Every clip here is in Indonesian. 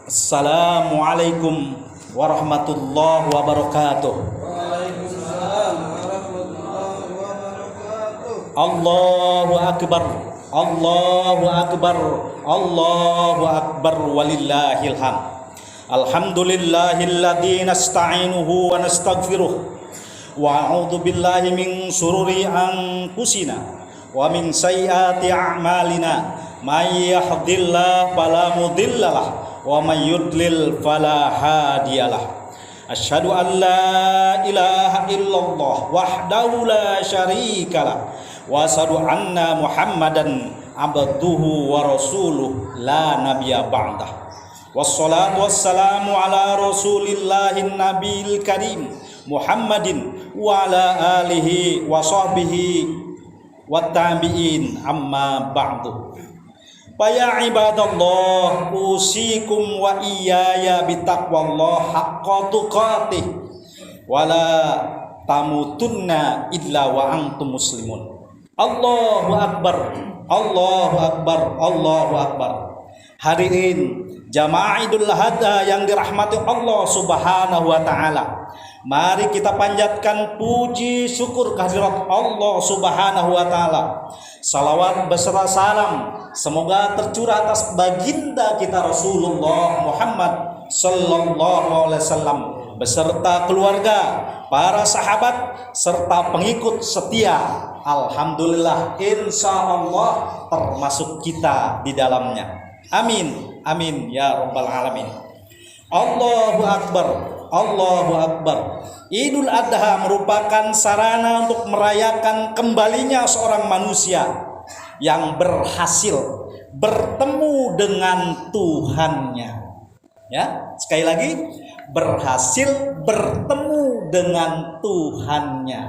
Assalamualaikum warahmatullahi wabarakatuh. Waalaikumsalam warahmatullahi wabarakatuh. Allahu akbar, Allahu akbar, Allahu akbar walillahil hamd. Alhamdulillahilladzi nasta'inuhu wa nastaghfiruh wa a'udzu billahi min syururi anfusina wa min sayyiati a'malina. May yahdihillahu fala mudhillalah wa may yudlil fala hadiyalah. Asyhadu an la ilaha illallah wahdahu la syarikalah wa asyhadu anna Muhammadan abduhu wa rasuluh la nabiyya ba'dah. Wassalatu wassalamu ala rasulillahin nabiyil karim Muhammadin wa ala alihi wa sahbihi wa tabi'in amma ba'du. Ya ibadallah, usikum wa iyaya bitaqwallah haqqa tuqatih wala tamutunna illa wa antum muslimun. Allahu akbar, Allahu akbar, Allahu akbar. Hadirin jamaah Idul Adha yang dirahmati Allah Subhanahu wa taala, mari kita panjatkan puji syukur kehadirat Allah Subhanahu wa taala. Salawat beserta salam semoga tercurah atas baginda kita Rasulullah Muhammad sallallahu alaihi wasallam beserta keluarga, para sahabat serta pengikut setia. Alhamdulillah, insyaallah termasuk kita di dalamnya. Amin, amin ya rabbal alamin. Allahu akbar, Allahu akbar. Idul Adha merupakan sarana untuk merayakan kembalinya seorang manusia yang berhasil bertemu dengan Tuhannya. Ya, sekali lagi, berhasil bertemu dengan Tuhannya.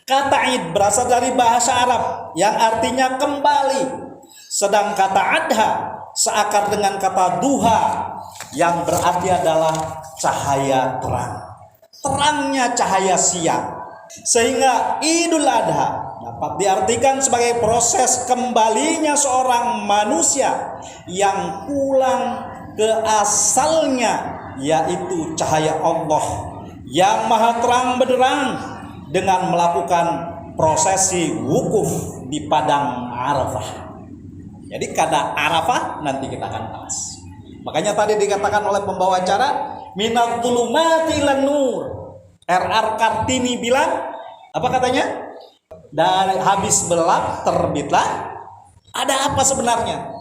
Kata Id berasal dari bahasa Arab yang artinya kembali. Sedang kata Adha seakar dengan kata duha yang berarti adalah cahaya terang. Terangnya cahaya siang. Sehingga Idul Adha dapat diartikan sebagai proses kembalinya seorang manusia yang pulang ke asalnya, yaitu cahaya Allah yang maha terang benderang, dengan melakukan prosesi wukuf di padang Arafah. Jadi kata Arafah nanti kita akan bahas. Makanya tadi dikatakan oleh pembawa acara, minal dzulumati ilan nur. R.R. Kartini bilang, apa katanya? Dari habis gelap terbitlah. Ada apa sebenarnya?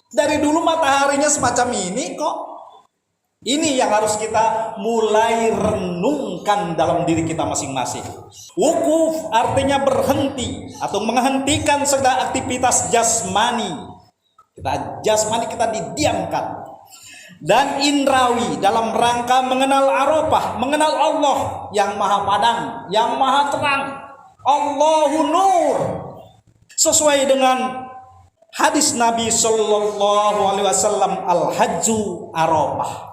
Dari dulu mataharinya semacam ini kok. Ini yang harus kita mulai renungkan dalam diri kita masing-masing. Wukuf artinya berhenti atau menghentikan segala aktivitas jasmani. Jasmani kita didiamkan. Dan indrawi dalam rangka mengenal Arafah, mengenal Allah yang maha padang, yang maha terang. Allahu nur. Sesuai dengan hadis Nabi sallallahu alaihi wasallam, al-hajju Arafah.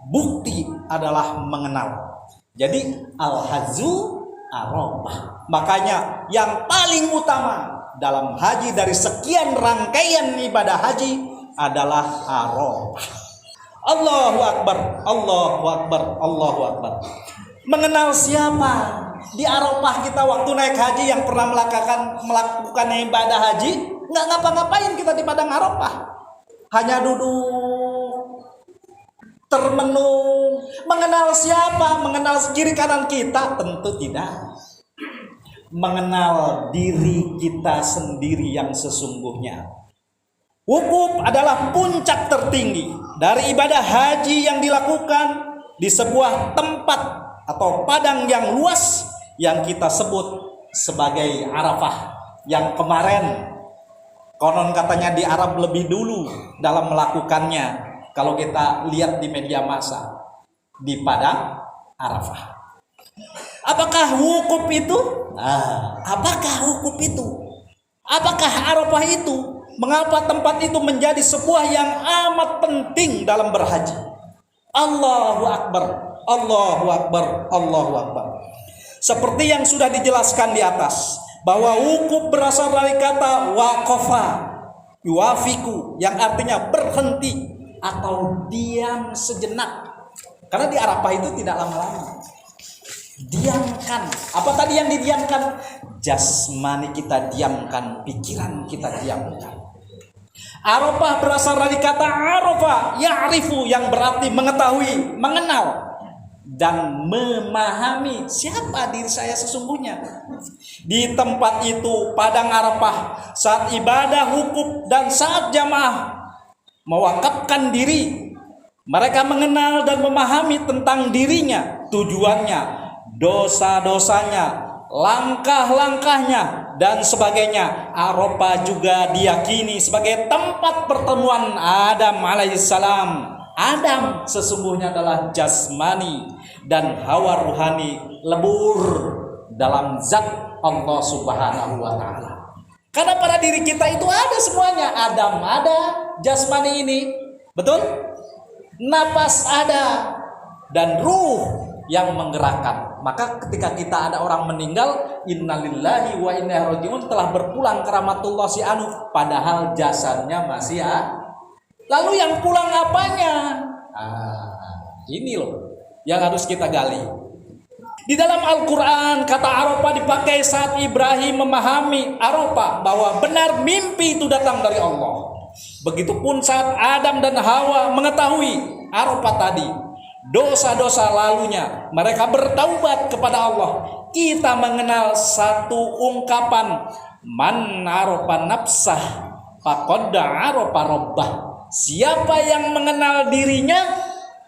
Bukti adalah mengenal. Jadi al-hajju Arafah. Makanya yang paling utama dalam haji dari sekian rangkaian ibadah haji adalah Arafah. Allahu akbar, Allahu akbar, Allahu akbar. Mengenal siapa? Di Arafah kita waktu naik haji yang pernah melakukan ibadah haji, nggak ngapa-ngapain kita di padang Arafah. Hanya duduk termenung. Mengenal siapa? Mengenal kiri kanan kita? Tentu tidak. Mengenal diri kita sendiri yang sesungguhnya. Wukuf adalah puncak tertinggi dari ibadah haji yang dilakukan di sebuah tempat atau padang yang luas yang kita sebut sebagai Arafah. Yang kemarin konon katanya di Arab lebih dulu dalam melakukannya. Kalau kita lihat di media massa di padang Arafah. Apakah wukuf itu? Apakah wukuf itu? Apakah Arafah itu? Mengapa tempat itu menjadi sebuah yang amat penting dalam berhaji? Allahu akbar, Allahu akbar, Allahu akbar. Seperti yang sudah dijelaskan di atas, bahwa wukuf berasal dari kata waqafa, yuwafiku, yang artinya berhenti atau diam sejenak. Karena di Arafah itu tidak lama-lama. Diamkan. Apa tadi yang didiamkan? Jasmani kita diamkan, pikiran kita diamkan. Arafah berasal dari kata arafa, ya'rifu, yang berarti mengetahui, mengenal, dan memahami siapa diri saya sesungguhnya. Di tempat itu, padang Arafah, saat ibadah wukuf dan saat jamaah mewakafkan diri, mereka mengenal dan memahami tentang dirinya, tujuannya, dosa-dosanya, langkah-langkahnya, dan sebagainya. Arafah juga diyakini sebagai tempat pertemuan Adam alaihissalam. Adam sesungguhnya adalah jasmani dan Hawa ruhani lebur dalam zat Allah Subhanahu wa Ta'ala. Karena pada diri kita itu ada semuanya. Adam ada, jasmani ini, betul? Napas ada, dan ruh yang menggerakkan. Maka ketika kita ada orang meninggal, innalillahi wa inna ilaihi rajiun, telah berpulang ke rahmatullah si anu, padahal jasadnya masih ada. Lalu yang pulang apanya? Ini loh yang harus kita gali. Di dalam Al-Quran kata Arafah dipakai saat Ibrahim memahami Arafah bahwa benar mimpi itu datang dari Allah. Begitupun saat Adam dan Hawa mengetahui Arafah tadi, dosa-dosa lalunya, mereka bertaubat kepada Allah. Kita mengenal satu ungkapan, man arafa nafsah faqad arafa rabbah. Siapa yang mengenal dirinya,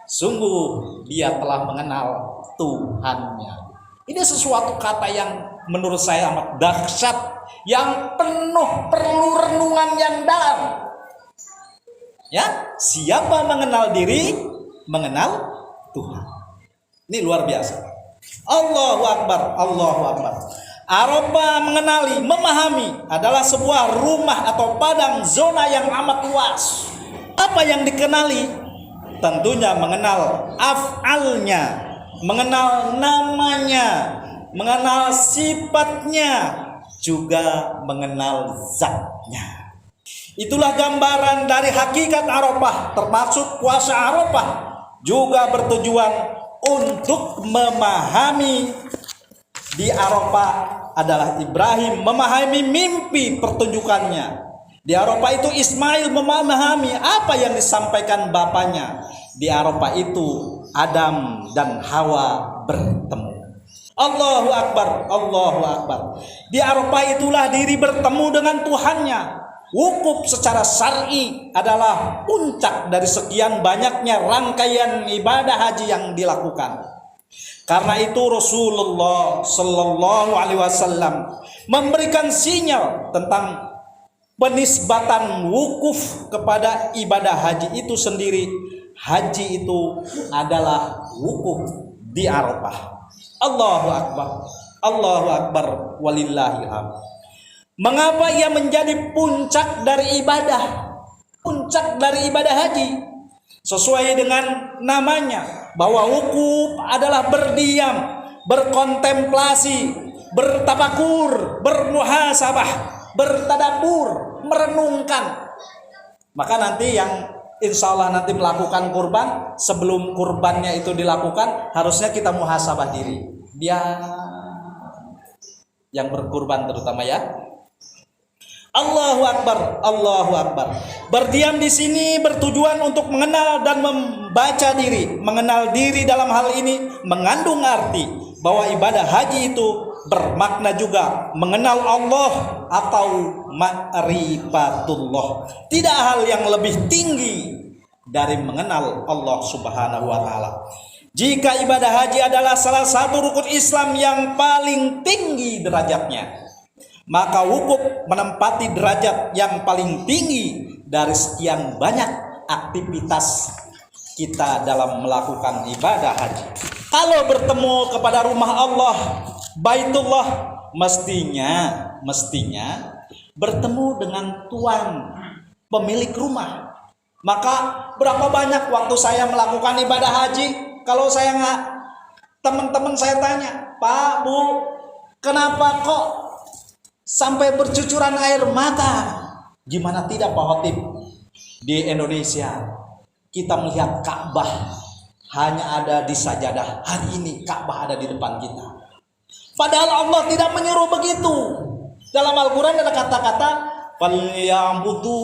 sungguh dia telah mengenal Tuhannya. Ini sesuatu kata yang menurut saya amat dahsyat, yang penuh perlu renungan yang dalam. Ya, siapa mengenal diri, mengenal Tuhan. Ini luar biasa. Allahu Akbar, Allahu Akbar. Arafah mengenali, memahami adalah sebuah rumah atau padang zona yang amat luas. Apa yang dikenali? Tentunya mengenal af'alnya, mengenal namanya, mengenal sifatnya, juga mengenal zatnya. Itulah gambaran dari hakikat Arafah, termasuk puasa Arafah juga bertujuan untuk memahami. Di Arafah adalah Ibrahim memahami mimpi pertunjukannya. Di Arafah itu Ismail memahami apa yang disampaikan bapaknya. Di Arafah itu Adam dan Hawa bertemu. Allahu Akbar, Allahu Akbar. Di Arafah itulah diri bertemu dengan Tuhannya. Wukuf secara syar'i adalah puncak dari sekian banyaknya rangkaian ibadah haji yang dilakukan. Karena itu Rasulullah Sallallahu Alaihi Wasallam memberikan sinyal tentang penisbatan wukuf kepada ibadah haji itu sendiri. Haji itu adalah wukuf di Arafah. Allahu Akbar, Allahu Akbar, walillahil hamd. Mengapa ia menjadi puncak dari ibadah? Puncak dari ibadah haji sesuai dengan namanya, bahwa wukuf adalah berdiam, berkontemplasi, bertafakur, bermuhasabah, bertadabbur, merenungkan. Maka nanti yang insya Allah nanti melakukan kurban, sebelum kurbannya itu dilakukan, harusnya kita muhasabah diri. Dia yang berkurban terutama ya. Allahu Akbar, Allahu Akbar. Berdiam di sini bertujuan untuk mengenal dan membaca diri. Mengenal diri dalam hal ini mengandung arti bahwa ibadah haji itu bermakna juga mengenal Allah atau ma'rifatullah. Tidak hal yang lebih tinggi dari mengenal Allah Subhanahu wa Ta'ala. Jika ibadah haji adalah salah satu rukun Islam yang paling tinggi derajatnya, maka wukuf menempati derajat yang paling tinggi dari sekian banyak aktivitas kita dalam melakukan ibadah haji. Kalau bertemu kepada rumah Allah, Baitullah, mestinya bertemu dengan tuan pemilik rumah. Maka berapa banyak waktu saya melakukan ibadah haji, kalau saya nggak, teman-teman saya tanya, Pak, Bu, kenapa kok sampai bercucuran air mata? Gimana tidak Pak Khotib? Di Indonesia kita melihat Ka'bah hanya ada di sajadah. Hari ini Ka'bah ada di depan kita. Padahal Allah tidak menyuruh begitu. Dalam Al-Quran ada kata-kata falyabudu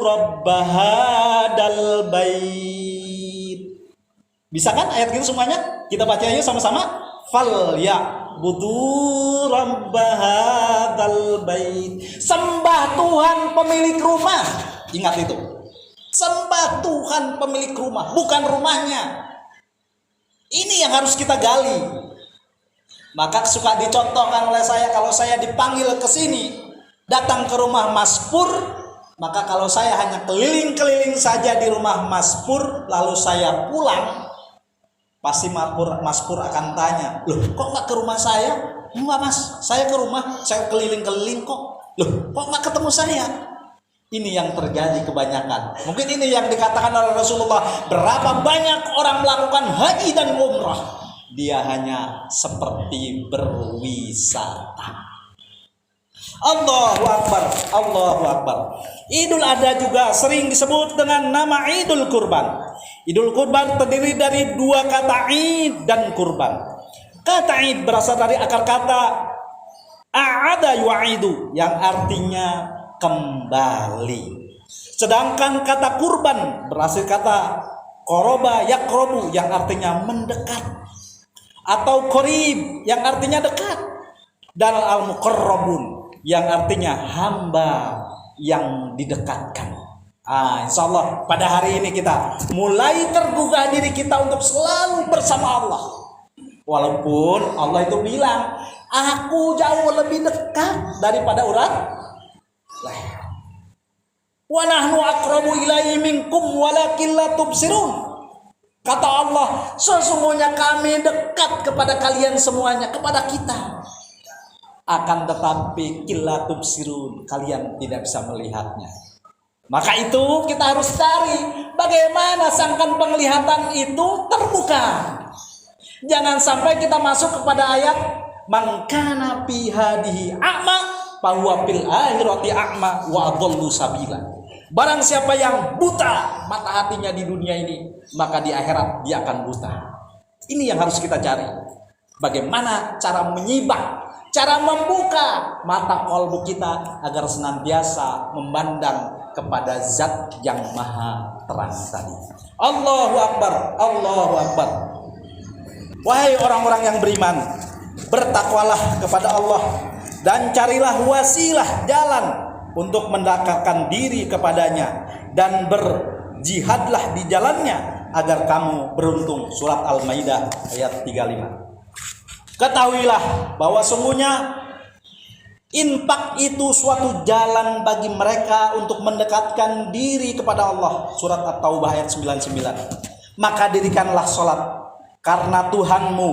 rabbahadal bait. Bisa kan ayat itu semuanya? Kita baca aja sama-sama. Falyabudu rabbahadal bait. Sembah Tuhan pemilik rumah. Ingat itu. Sembah Tuhan pemilik rumah, bukan rumahnya. Ini yang harus kita gali. Maka suka dicontohkan oleh saya, kalau saya dipanggil ke sini, datang ke rumah Mas Pur, maka kalau saya hanya keliling-keliling saja di rumah Mas Pur, lalu saya pulang, pasti Mas Pur akan tanya, loh kok nggak ke rumah saya? Enggak Mas, saya ke rumah, saya keliling-keliling kok. Loh kok nggak ketemu saya? Ini yang terjadi kebanyakan. Mungkin ini yang dikatakan oleh Rasulullah. Berapa banyak orang melakukan haji dan umrah, dia hanya seperti berwisata. Allahu Akbar, Allahu Akbar. Idul Adha juga sering disebut dengan nama Idul Kurban. Idul Kurban terdiri dari dua kata Id dan Kurban. Kata Id berasal dari akar kata a'ada yu'idu, yang artinya kembali. Sedangkan kata kurban berasal kata qoroba yakrobu, yang artinya mendekat, atau qorib yang artinya dekat, dan al-muqarrabun yang artinya hamba yang didekatkan. Insya Allah pada hari ini kita mulai tergugah diri kita untuk selalu bersama Allah. Walaupun Allah itu bilang, aku jauh lebih dekat daripada urat leher. Wa nahnu aqrabu ilaihi minkum walakin la tubsirun. Kata Allah, sesungguhnya kami dekat kepada kalian semuanya, kepada kita. Akan tetapi la tubsirun, kalian tidak bisa melihatnya. Maka itu kita harus cari bagaimana sangkan penglihatan itu terbuka. Jangan sampai kita masuk kepada ayat man kana fi hadihi a'ma fahuwa fil akhirati a'ma wa adallu sabila. Barang siapa yang buta mata hatinya di dunia ini, maka di akhirat dia akan buta. Ini yang harus kita cari. Bagaimana cara menyibak, cara membuka mata kolbu kita agar senantiasa memandang kepada zat yang maha terang tadi. Allahu Akbar, Allahu Akbar. Wahai orang-orang yang beriman, bertakwalah kepada Allah dan carilah wasilah jalan untuk mendekatkan diri kepadanya, dan berjihadlah di jalannya agar kamu beruntung. Surat Al-Maidah ayat 35. Ketahuilah bahwa sungguhnya infak itu suatu jalan bagi mereka untuk mendekatkan diri kepada Allah. Surat At-Taubah ayat 99. Maka dirikanlah sholat karena Tuhanmu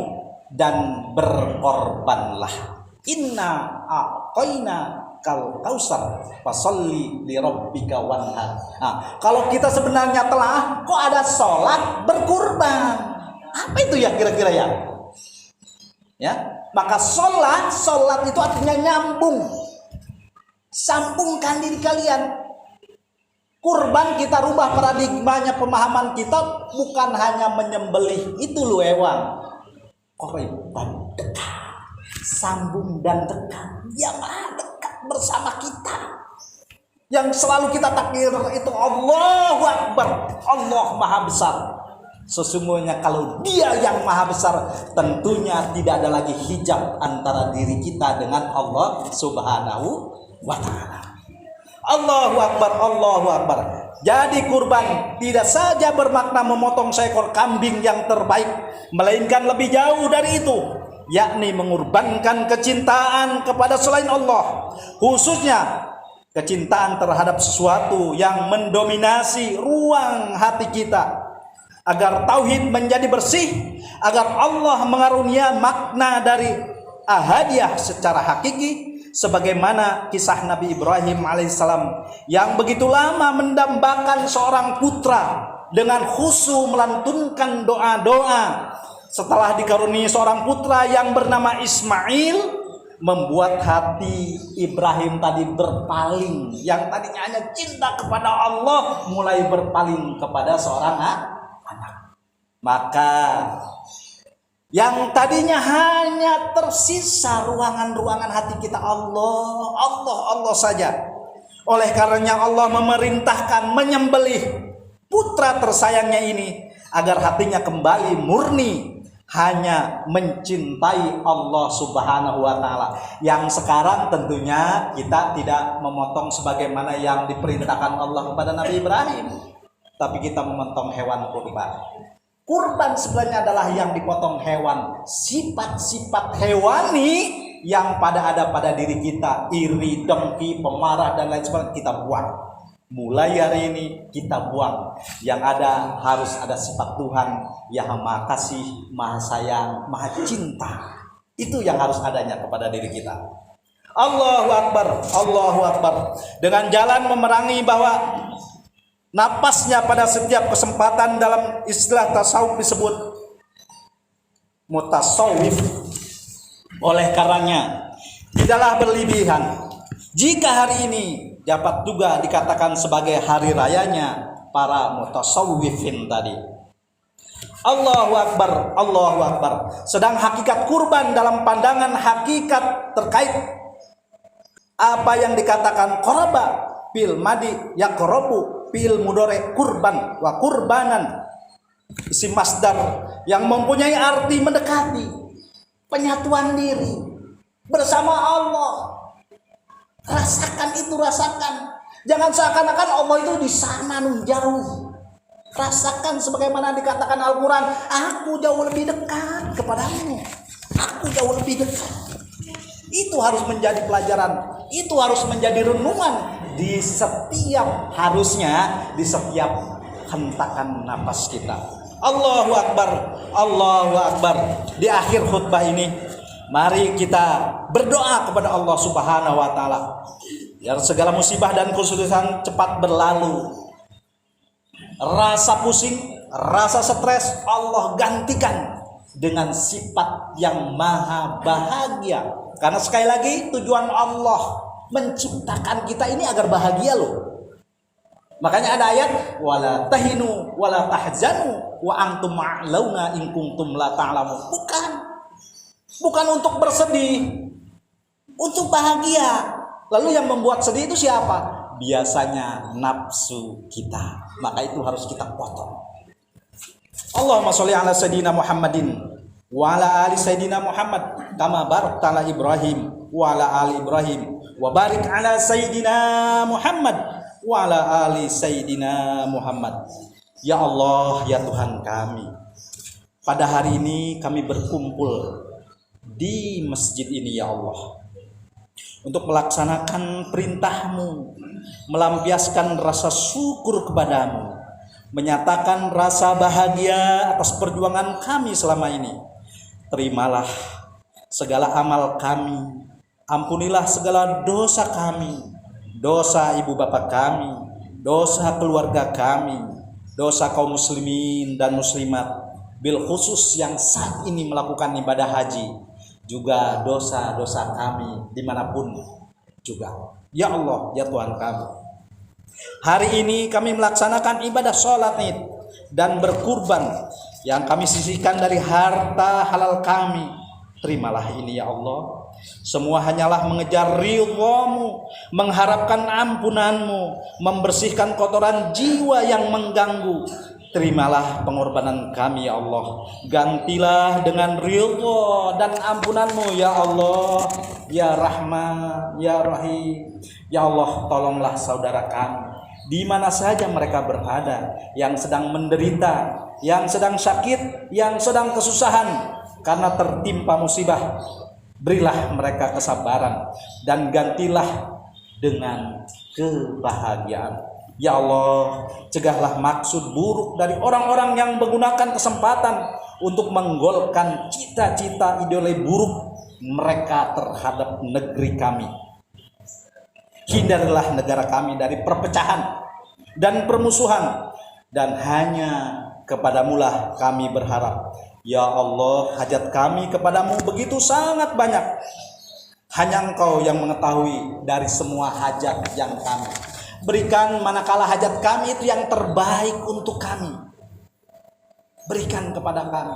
dan berkorbanlah. Inna a'tayna kal kausar fasolli li rabbika wanhar. Kalau kita sebenarnya telah kok ada sholat berkurban, apa itu ya kira-kira ya? Maka sholat itu artinya nyambung, sambungkan diri kalian. Kurban kita rubah paradigmanya, pemahaman kita bukan hanya menyembelih itu loh hewan. Korban dekat, sambung dan dekat, dia maha dekat bersama kita. Yang selalu kita takbir itu Allahu Akbar, Allah maha besar. Sesungguhnya kalau dia yang maha besar, tentunya tidak ada lagi hijab antara diri kita dengan Allah Subhanahu wa ta'ala. Allahu Akbar, Allahu Akbar. Jadi kurban tidak saja bermakna memotong seekor kambing yang terbaik, melainkan lebih jauh dari itu, yakni mengorbankan kecintaan kepada selain Allah, khususnya kecintaan terhadap sesuatu yang mendominasi ruang hati kita, agar tauhid menjadi bersih, agar Allah mengarunia makna dari ahadiyah secara hakiki, sebagaimana kisah Nabi Ibrahim alaihissalam yang begitu lama mendambakan seorang putra dengan khusyuk melantunkan doa-doa. Setelah dikaruniai seorang putra yang bernama Ismail, membuat hati Ibrahim tadi berpaling. Yang tadinya hanya cinta kepada Allah mulai berpaling kepada seorang anak. Maka yang tadinya hanya tersisa ruangan-ruangan hati kita Allah saja. Oleh karenanya Allah memerintahkan menyembelih putra tersayangnya ini agar hatinya kembali murni hanya mencintai Allah Subhanahu wa taala. Yang sekarang tentunya kita tidak memotong sebagaimana yang diperintahkan Allah kepada Nabi Ibrahim, tapi kita memotong hewan kurban. Kurban sebenarnya adalah yang dipotong hewan, sifat-sifat hewani yang ada pada diri kita, iri, dengki, pemarah dan lain sebagainya, kita buang. Mulai hari ini kita buang. Yang ada harus ada sifat Tuhan yang Maha Kasih, Maha Sayang, Maha Cinta. Itu yang harus adanya kepada diri kita. Allahu Akbar, Allahu Akbar. Dengan jalan memerangi bahwa napasnya pada setiap kesempatan, dalam istilah tasawuf disebut mutasawwif. Oleh karenanya tidaklah berlebihan jika hari ini dapat juga dikatakan sebagai hari rayanya para mutasawwifin tadi. Allahu Akbar, Allahu Akbar. Sedang hakikat kurban dalam pandangan hakikat terkait apa yang dikatakan qaraba fil madi yaqrabu fil mudhari kurban wa kurbanan, isim masdar yang mempunyai arti mendekati, penyatuan diri bersama Allah. Rasakan itu, rasakan. Jangan seakan-akan Allah itu di sana jauh. Rasakan sebagaimana dikatakan Al-Quran, aku jauh lebih dekat kepadamu. Aku jauh lebih dekat. Itu harus menjadi pelajaran. Itu harus menjadi renungan di setiap, harusnya di setiap hentakan napas kita. Allahu Akbar, Allahu Akbar. Di akhir khutbah ini, mari kita berdoa kepada Allah Subhanahu wa taala agar segala musibah dan kesulitan cepat berlalu. Rasa pusing, rasa stres Allah gantikan dengan sifat yang maha bahagia. Karena sekali lagi tujuan Allah menciptakan kita ini agar bahagia loh. Makanya ada ayat wala tahinu wala tahzanu wa antum ma'launa in kuntum la ta'lamun. Bukan untuk bersedih, untuk bahagia. Lalu yang membuat sedih itu siapa? Biasanya nafsu kita. Maka itu harus kita potong. Allahumma sholli ala sayyidina Muhammadin wa ala ali sayyidina Muhammad kama barakta ala Ibrahim wa ala ali Ibrahim wa barik ala sayyidina Muhammad wa ala ali sayyidina Muhammad. Ya Allah, ya Tuhan kami, pada hari ini kami berkumpul di masjid ini ya Allah untuk melaksanakan perintah-Mu, melampiaskan rasa syukur kepadamu, menyatakan rasa bahagia atas perjuangan kami selama ini. Terimalah segala amal kami, ampunilah segala dosa kami, dosa ibu bapak kami, dosa keluarga kami, dosa kaum muslimin dan muslimat, bil khusus yang saat ini melakukan ibadah haji, juga dosa-dosa kami dimanapun juga. Ya Allah, ya Tuhan kami, hari ini kami melaksanakan ibadah sholat id dan berkurban yang kami sisihkan dari harta halal kami. Terimalah ini ya Allah. Semua hanyalah mengejar ridha-Mu, mengharapkan ampunan-Mu, membersihkan kotoran jiwa yang mengganggu. Terimalah pengorbanan kami ya Allah. Gantilah dengan ridha dan ampunan-Mu ya Allah, ya Rahman, ya Rahim. Ya Allah, tolonglah saudara kami di mana saja mereka berada, yang sedang menderita, yang sedang sakit, yang sedang kesusahan karena tertimpa musibah. Berilah mereka kesabaran dan gantilah dengan kebahagiaan. Ya Allah, cegahlah maksud buruk dari orang-orang yang menggunakan kesempatan untuk menggolkan cita-cita ideologi buruk mereka terhadap negeri kami. Hindarilah negara kami dari perpecahan dan permusuhan, dan hanya kepadamu-lah kami berharap. Ya Allah, hajat kami kepadamu begitu sangat banyak. Hanya Engkau yang mengetahui dari semua hajat yang kami. Berikan manakala hajat kami itu yang terbaik untuk kami. Berikan kepada kami.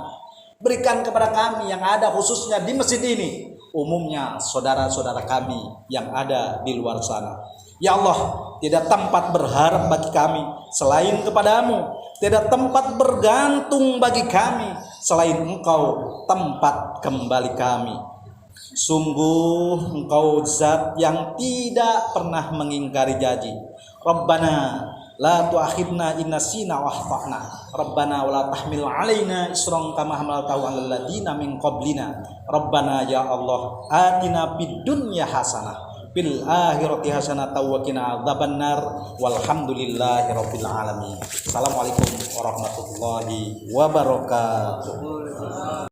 Berikan kepada kami yang ada khususnya di masjid ini. Umumnya saudara-saudara kami yang ada di luar sana. Ya Allah, tidak tempat berharap bagi kami selain kepadamu. Tidak tempat bergantung bagi kami selain Engkau tempat kembali kami. Sungguh Engkau zat yang tidak pernah mengingkari janji. Rabbana la tu'akhidna in nasina wa akhtana. Rabbana wa la tahmil 'alaina isran kama hamaltahu 'alal ladina min qablina. Rabbana ya Allah, atina fid dunya hasanah, fil akhirati hasanah wa qina adzabannar. Walhamdulillahi rabbil alamin. Assalamualaikum warahmatullahi wabarakatuh.